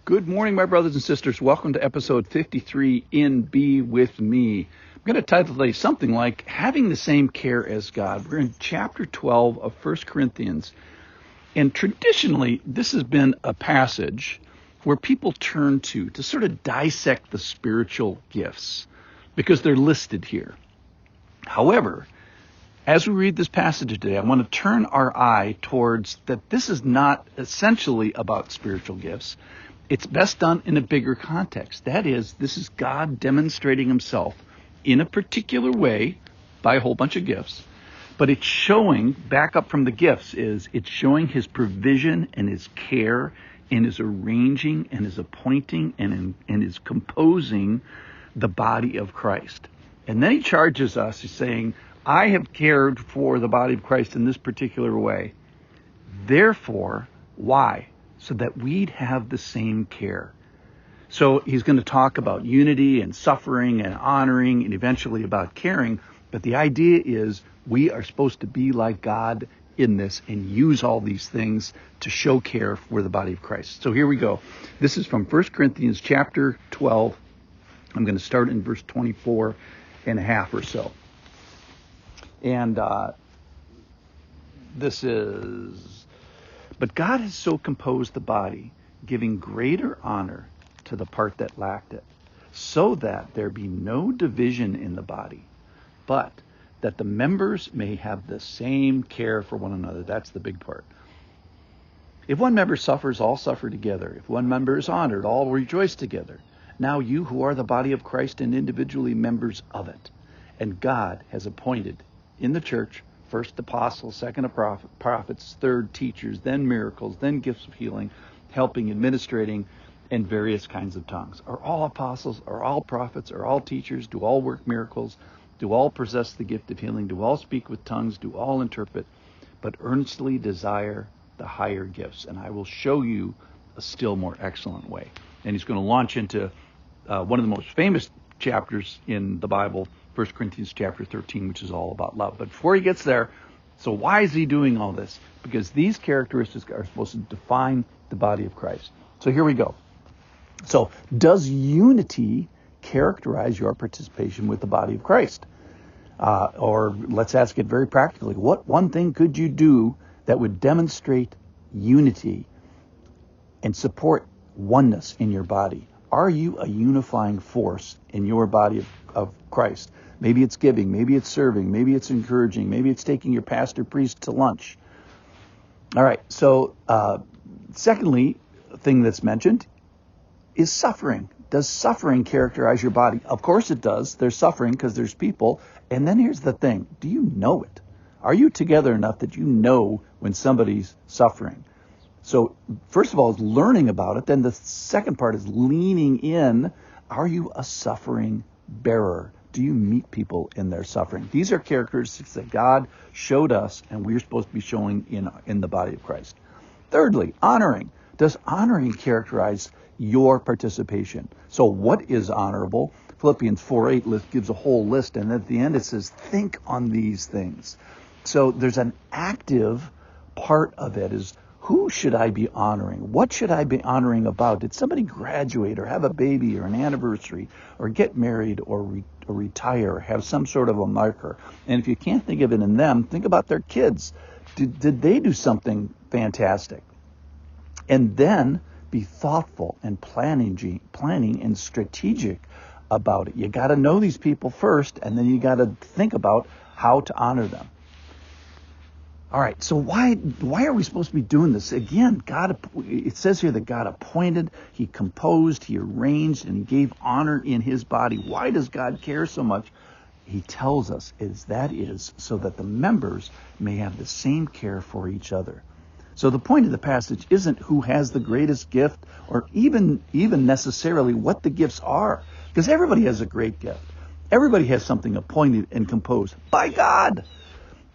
Good morning, my brothers and sisters. Welcome to episode 53 in Be With Me. I'm going to title today something like Having the Same Care as God. We're in chapter 12 of 1 Corinthians. And traditionally, this has been a passage where people turn to sort of dissect the spiritual gifts because they're listed here. However, as we read this passage today, I want to turn our eye towards that this is not essentially about spiritual gifts. It's best done in a bigger context. That is, this is God demonstrating himself in a particular way by a whole bunch of gifts. But it's showing, back up from the gifts, it's showing his provision and his care and his arranging and his appointing and his composing the body of Christ. And then he charges us, he's saying, I have cared for the body of Christ in this particular way. Therefore, why? So that we'd have the same care. So he's going to talk about unity and suffering and honoring and eventually about caring. But the idea is we are supposed to be like God in this and use all these things to show care for the body of Christ. So here we go. This is from 1 Corinthians chapter 12. I'm going to start in verse 24 and a half or so. And this is... But God has so composed the body, giving greater honor to the part that lacked it, so that there be no division in the body, but that the members may have the same care for one another. That's the big part. If one member suffers, all suffer together. If one member is honored, all rejoice together. Now you who are the body of Christ and individually members of it, and God has appointed in the church first apostles, second prophets, third teachers, then miracles, then gifts of healing, helping, administrating, and various kinds of tongues. Are all apostles, are all prophets, are all teachers, do all work miracles, do all possess the gift of healing, do all speak with tongues, do all interpret, but earnestly desire the higher gifts, and I will show you a still more excellent way. And he's going to launch into one of the most famous chapters in the Bible, 1 Corinthians chapter 13, which is all about love. But before he gets there, so why is he doing all this? Because these characteristics are supposed to define the body of Christ. So here we go. So does unity characterize your participation with the body of Christ? Or let's ask it very practically. What one thing could you do that would demonstrate unity and support oneness in your body? Are you a unifying force in your body of Christ? Maybe it's giving, maybe it's serving, maybe it's encouraging, maybe it's taking your pastor priest to lunch. All right, so secondly, thing that's mentioned is suffering. Does suffering characterize your body? Of course it does. There's suffering because there's people. And then here's the thing. Do you know it? Are you together enough that you know when somebody's suffering? So first of all is learning about it. Then the second part is leaning in. Are you a suffering bearer? Do you meet people in their suffering? These are characteristics that God showed us and we're supposed to be showing in the body of Christ. Thirdly, honoring. Does honoring characterize your participation? So what is honorable? Philippians 4:8 gives a whole list, and at the end it says, think on these things. So there's an active part of it is, who should I be honoring? What should I be honoring about? Did somebody graduate or have a baby or an anniversary or get married or retire or have some sort of a marker? And if you can't think of it in them, think about their kids. Did they do something fantastic? And then be thoughtful and planning and strategic about it. You got to know these people first, and then you got to think about how to honor them. All right, so why are we supposed to be doing this? Again, it says here that God appointed, he composed, he arranged, and he gave honor in his body. Why does God care so much? He tells us that is so that the members may have the same care for each other. So the point of the passage isn't who has the greatest gift or even necessarily what the gifts are, because everybody has a great gift. Everybody has something appointed and composed by God.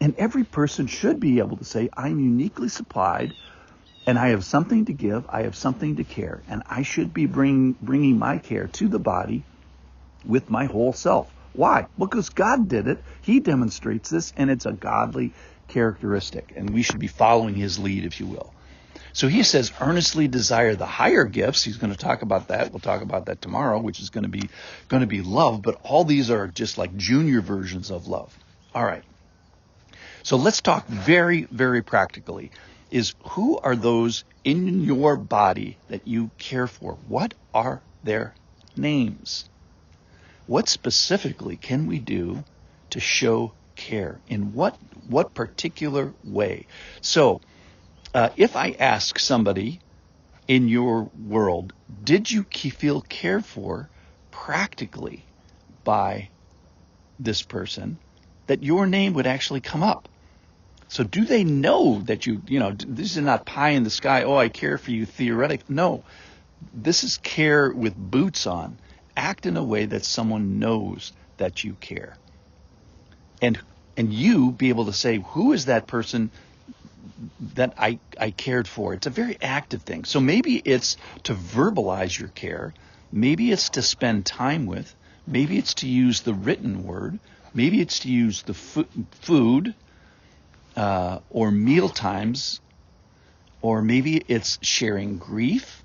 And every person should be able to say, I'm uniquely supplied, and I have something to give, I have something to care, and I should be bringing my care to the body with my whole self. Why? Because God did it. He demonstrates this, and it's a godly characteristic, and we should be following his lead, if you will. So he says, earnestly desire the higher gifts. He's going to talk about that. We'll talk about that tomorrow, which is going to be love. But all these are just like junior versions of love. All right. So let's talk very, very practically. Is who are those in your body that you care for? What are their names? What specifically can we do to show care? In what particular way? So, if I ask somebody in your world, did you feel cared for practically by this person, that your name would actually come up? So do they know that this is not pie in the sky, oh, I care for you theoretically. No, this is care with boots on. Act in a way that someone knows that you care. And you be able to say, who is that person that I cared for? It's a very active thing. So maybe it's to verbalize your care. Maybe it's to spend time with. Maybe it's to use the written word. Maybe it's to use the food or meal times. Or maybe it's sharing grief,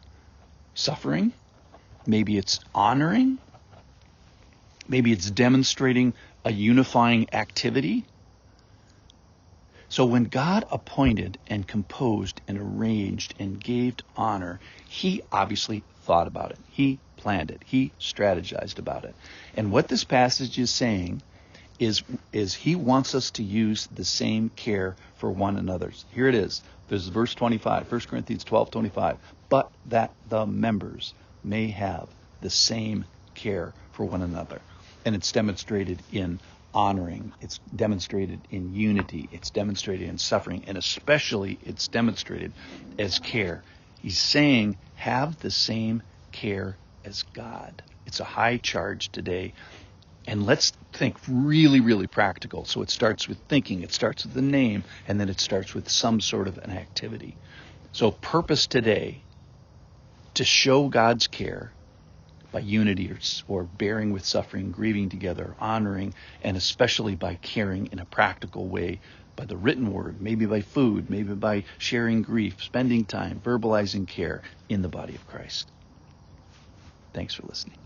suffering. Maybe it's honoring. Maybe it's demonstrating a unifying activity. So when God appointed and composed and arranged and gave honor, he obviously thought about it. He planned it. He strategized about it. And what this passage is saying is he wants us to use the same care for one another. Here it is. This is verse 25, 1 Corinthians 12:25. But that the members may have the same care for one another. And it's demonstrated in honoring. It's demonstrated in unity. It's demonstrated in suffering. And especially it's demonstrated as care. He's saying, have the same care as God. It's a high charge today. And let's think really, really practical. So it starts with thinking. It starts with the name. And then it starts with some sort of an activity. So purpose today to show God's care by unity or bearing with suffering, grieving together, honoring, and especially by caring in a practical way, by the written word, maybe by food, maybe by sharing grief, spending time, verbalizing care in the body of Christ. Thanks for listening.